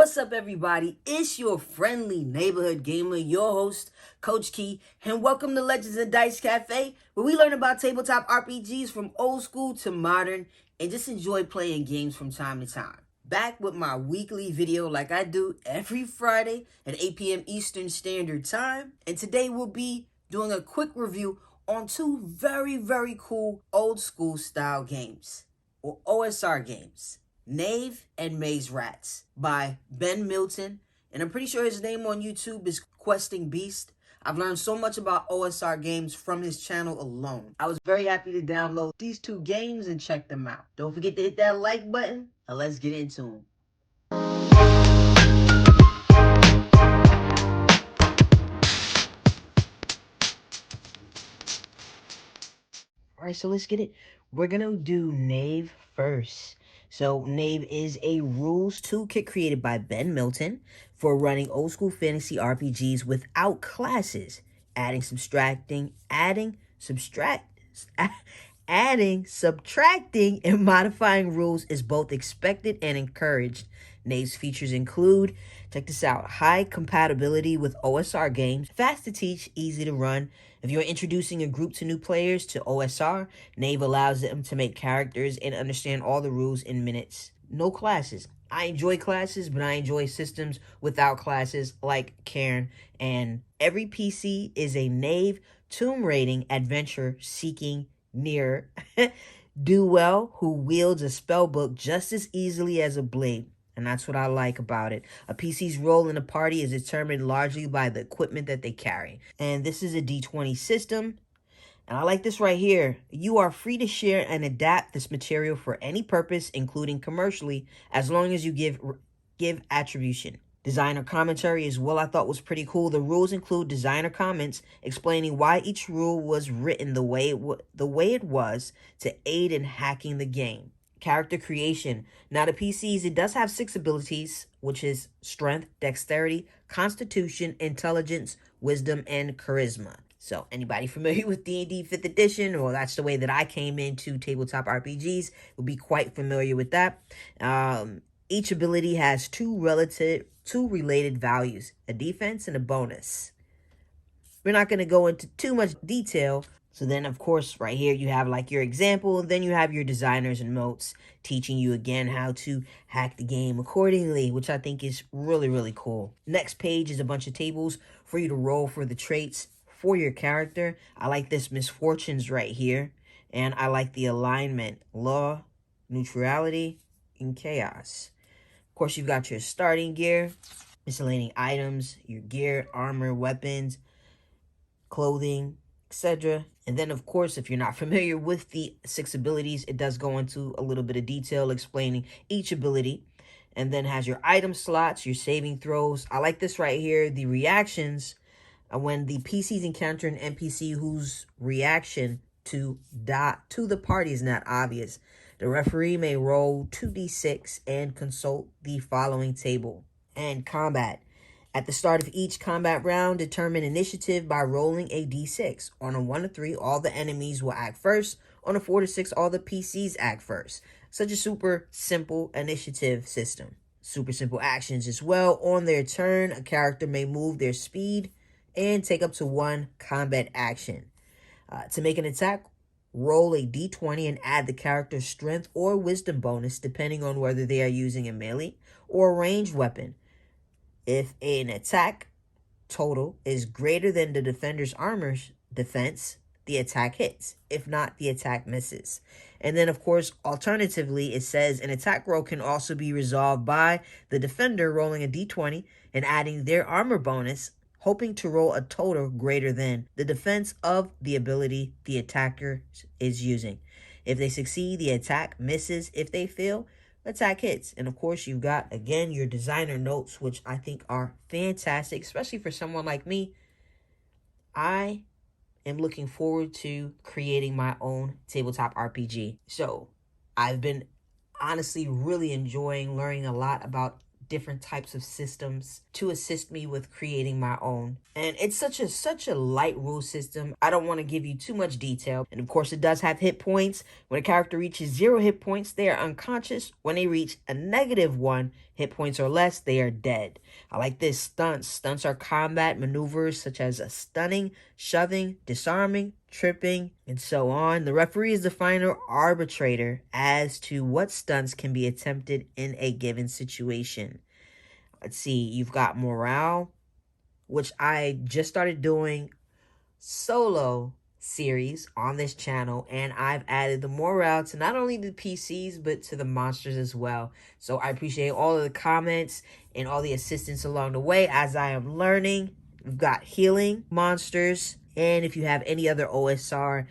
What's up, everybody? It's your friendly neighborhood gamer, your host, Coach Key, and welcome to Legends and Dice Cafe, where we learn about tabletop RPGs from old school to modern, and just enjoy playing games from time to time. Back with my weekly video like I do every Friday at 8 p.m. Eastern Standard Time, and today we'll be doing a quick review on two very cool old school style games, or OSR games. Knave and Maze Rats by Ben Milton, and I'm pretty sure his name on YouTube is Questing Beast. I've learned so much about OSR games from his channel alone. I was very happy to download these two games and check them out. Don't forget to hit that like button, and let's get into them. Alright, so let's get it. We're gonna do Knave first. So Knave is a rules toolkit created by Ben Milton for running old school fantasy RPGs without classes. Adding, subtracting, and modifying rules is both expected and encouraged. Knave's features include, check this out, high compatibility with OSR games, fast to teach, easy to run. If you're introducing a group to new players to OSR, Knave allows them to make characters and understand all the rules in minutes. No classes. I enjoy classes, but I enjoy systems without classes like Cairn. And every PC is a Knave tomb raiding adventure seeking near do well who wields a spellbook just as easily as a blade. And that's what I like about it. A PC's role in a party is determined largely by the equipment that they carry. And this is a D20 system. And I like this right here. You are free to share and adapt this material for any purpose, including commercially, as long as you give attribution. Designer commentary as well, I thought was pretty cool. The rules include designer comments explaining why each rule was written the way it was to aid in hacking the game. Character creation. Now the PCs, it does have 6 abilities, which is strength, dexterity, constitution, intelligence, wisdom, and charisma. So anybody familiar with D&D 5th edition, or that's the way that I came into tabletop RPGs, will be quite familiar with that. Each ability has two related values, a defense and a bonus. We're not going to go into too much detail. So then, of course, right here, you have like your example. Then you have your designers and notes teaching you again how to hack the game accordingly, which I think is really cool. Next page is a bunch of tables for you to roll for the traits for your character. I like this misfortunes right here. And I like the alignment, law, neutrality, and chaos. Of course, you've got your starting gear, miscellaneous items, your gear, armor, weapons, clothing, etc. And then, of course, if you're not familiar with the 6 abilities, it does go into a little bit of detail explaining each ability. And then has your item slots, your saving throws. I like this right here, the reactions. When the PCs encounter an NPC whose reaction to the party is not obvious, the referee may roll 2d6 and consult the following table. And combat. At the start of each combat round, determine initiative by rolling a d6. On a 1 to 3, all the enemies will act first. On a 4 to 6, all the PCs act first. Such a super simple initiative system. Super simple actions as well. On their turn, a character may move their speed and take up to 1 combat action. To make an attack, roll a d20 and add the character's strength or wisdom bonus depending on whether they are using a melee or a ranged weapon. If an attack total is greater than the defender's armor's defense, the attack hits. If not, the attack misses. And then, of course, alternatively, it says an attack roll can also be resolved by the defender rolling a d20 and adding their armor bonus, hoping to roll a total greater than the defense of the ability the attacker is using. If they succeed, the attack misses. If they fail, attack hits. And of course, you've got, again, your designer notes, which I think are fantastic, especially for someone like me. I am looking forward to creating my own tabletop RPG. So I've been honestly really enjoying learning a lot about different types of systems to assist me with creating my own. And it's such a light rule system. I don't want to give you too much detail. And of course, it does have hit points. When a character reaches 0 hit points, they are unconscious. When they reach a -1 hit points or less, they are dead. I like this. Stunts. Stunts are combat maneuvers such as a stunning, shoving, disarming, tripping, and so on. The referee is the final arbitrator as to what stunts can be attempted in a given situation. Let's see, you've got morale, which I just started doing solo series on this channel, and I've added the morale to not only the PCs but to the monsters as well. So I appreciate all of the comments and all the assistance along the way as I am learning. We've got healing monsters, and if you have any other OSR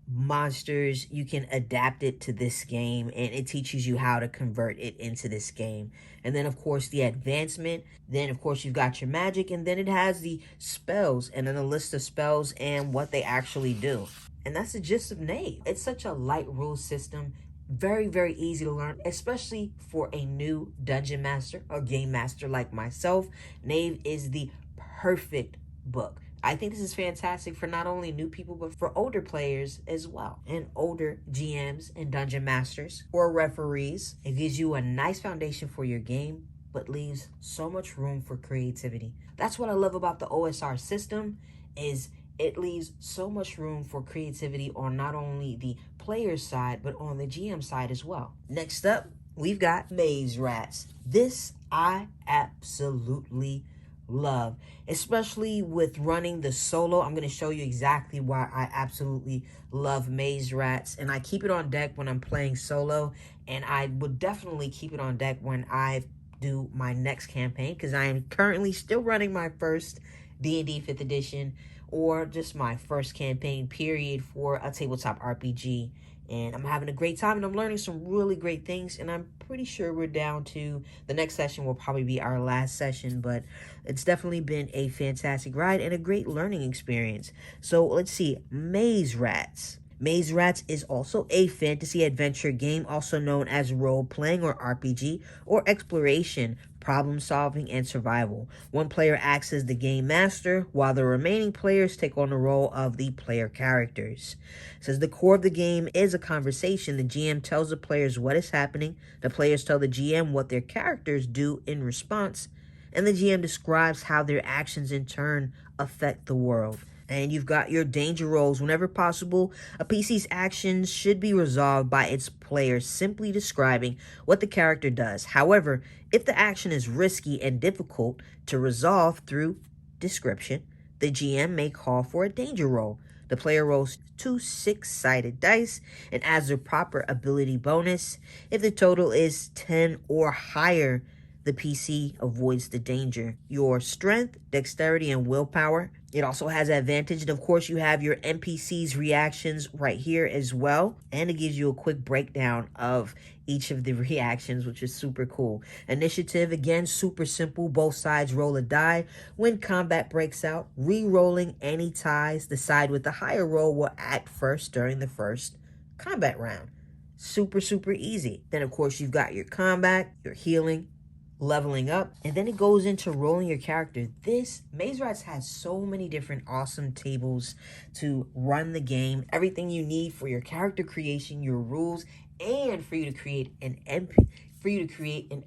monsters, you can adapt it to this game, and it teaches you how to convert it into this game. And then of course the advancement, then of course you've got your magic, and then it has the spells and then a list of spells and what they actually do. And that's the gist of Knave. It's such a light rule system, very easy to learn, especially for a new dungeon master or game master like myself. Knave is the perfect book. I think this is fantastic for not only new people, but for older players as well, and older GMs and dungeon masters or referees. It gives you a nice foundation for your game, but leaves so much room for creativity. That's what I love about the OSR system, is it leaves so much room for creativity on not only the player side, but on the GM side as well. Next up, we've got Maze Rats. This I absolutely love, especially with running the solo. I'm going to show you exactly why I absolutely love Maze Rats, and I keep it on deck when I'm playing solo, and I would definitely keep it on deck when I do my next campaign, because I am currently still running my first D&D 5th edition, or just my first campaign period for a tabletop RPG. And I'm having a great time, and I'm learning some really great things, and I'm pretty sure we're down to the next session will probably be our last session, but it's definitely been a fantastic ride and a great learning experience. So let's see, Maze Rats. Maze Rats is also a fantasy adventure game, also known as role-playing or RPG, or exploration, problem solving, and survival. One player acts as the game master, while the remaining players take on the role of the player characters. It says the core of the game is a conversation. The GM tells the players what is happening, the players tell the GM what their characters do in response, and the GM describes how their actions in turn affect the world. And you've got your danger rolls. Whenever possible, a PC's actions should be resolved by its player simply describing what the character does. However, if the action is risky and difficult to resolve through description, the GM may call for a danger roll. The player rolls 2 6-sided dice and adds their proper ability bonus. If the total is 10 or higher, the PC avoids the danger. Your strength, dexterity, and willpower. It also has advantage, and of course you have your NPC's reactions right here as well, and it gives you a quick breakdown of each of the reactions, which is super cool. Initiative, again, super simple. Both sides roll a die. When combat breaks out, re-rolling any ties, the side with the higher roll will act first during the first combat round. Super easy. Then of course you've got your combat, your healing, leveling up, and then it goes into rolling your character. This Maze Rats has so many different awesome tables to run the game, everything you need for your character creation, your rules, and for you to create an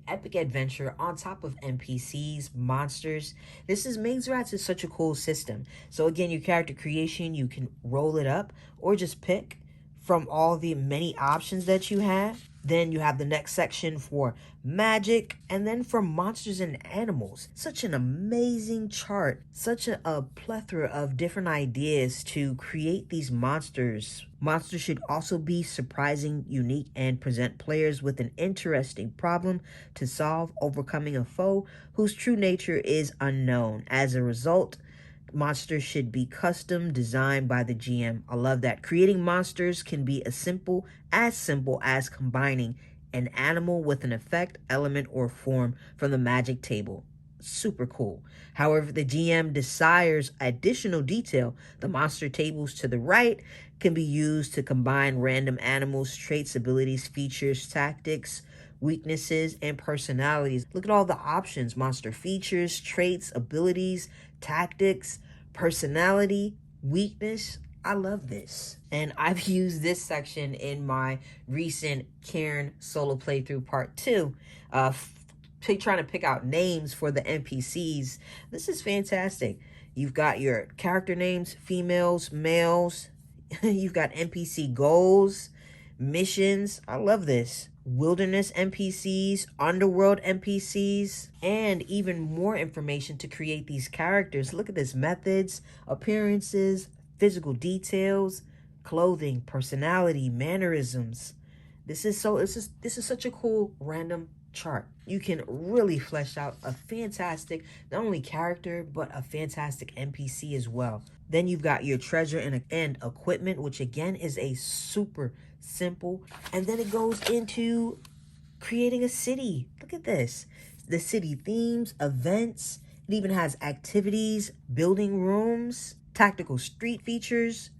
epic adventure on top of NPCs, monsters. Maze Rats is such a cool system. So again, your character creation, you can roll it up or just pick from all the many options that you have. Then you have the next section for magic, and then for monsters and animals. Such an amazing chart, such a plethora of different ideas to create these monsters. Monsters should also be surprising, unique, and present players with an interesting problem to solve, overcoming a foe whose true nature is unknown. As a result, monsters should be custom designed by the GM. I love that. Creating monsters can be as simple as combining an animal with an effect, element, or form from the magic table. Super cool. However, the GM desires additional detail. The monster tables to the right can be used to combine random animals, traits, abilities, features, tactics weaknesses, and personalities. Look at all the options: monster features, traits, abilities, tactics, personality, weakness. I love this. And I've used this section in my recent Karen solo playthrough part 2, trying to pick out names for the NPCs. This is fantastic. You've got your character names, females, males. You've got NPC goals, missions. I love this. Wilderness NPCs, underworld NPCs, and even more information to create these characters. Look at this: methods, appearances, physical details, clothing, personality, mannerisms. This is such a cool random chart. You can really flesh out a fantastic, not only character, but a fantastic NPC as well. Then you've got your treasure and equipment, which again is a super simple. And then it goes into creating a city. Look at this. The city themes, events. It even has activities, building rooms, tactical street features,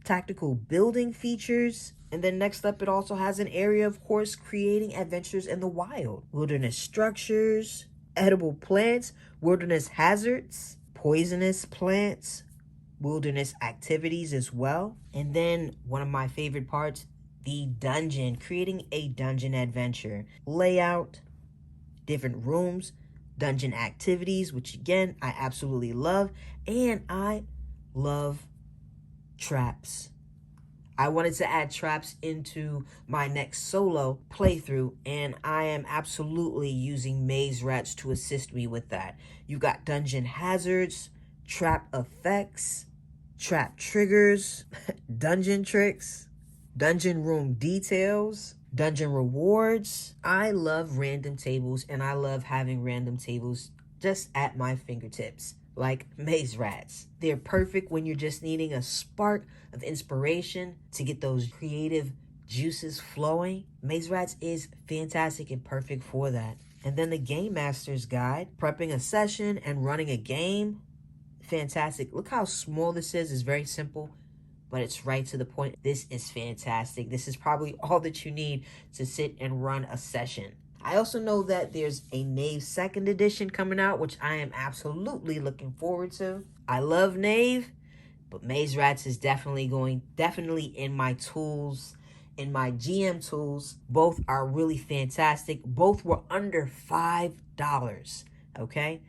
tactical building features. And then next up, it also has an area, of course, creating adventures in the wild. Wilderness structures, edible plants, wilderness hazards, poisonous plants, wilderness activities as well. And then one of my favorite parts, the dungeon, creating a dungeon adventure. Layout, different rooms, dungeon activities, which again, I absolutely love. And I love traps. I wanted to add traps into my next solo playthrough, and I am absolutely using Maze Rats to assist me with that. You've got dungeon hazards, trap effects, trap triggers, dungeon tricks, dungeon room details, dungeon rewards. I love random tables, and I love having random tables just at my fingertips, like Maze Rats. They're perfect when you're just needing a spark of inspiration to get those creative juices flowing. Maze Rats is fantastic and perfect for that. And then the Game Master's Guide, prepping a session and running a game. Fantastic. Look how small this is. It's very simple, but it's right to the point. This is fantastic. This is probably all that you need to sit and run a session. I also know that there's a Knave 2nd edition coming out, which I am absolutely looking forward to. I love Knave, but Maze Rats is definitely in my tools, in my GM tools. Both are really fantastic. Both were under $5, okay?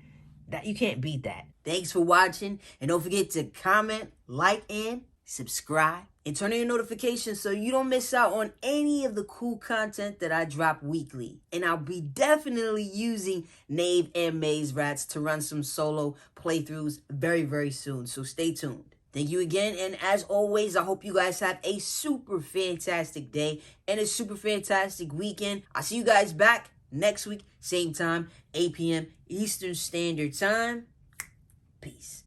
That you can't beat that. Thanks for watching, and don't forget to comment, like, and subscribe. And turn on your notifications so you don't miss out on any of the cool content that I drop weekly. And I'll be definitely using Knave and Maze Rats to run some solo playthroughs very, very soon. So stay tuned. Thank you again. And as always, I hope you guys have a super fantastic day and a super fantastic weekend. I'll see you guys back next week, same time, 8 p.m. Eastern Standard Time. Peace.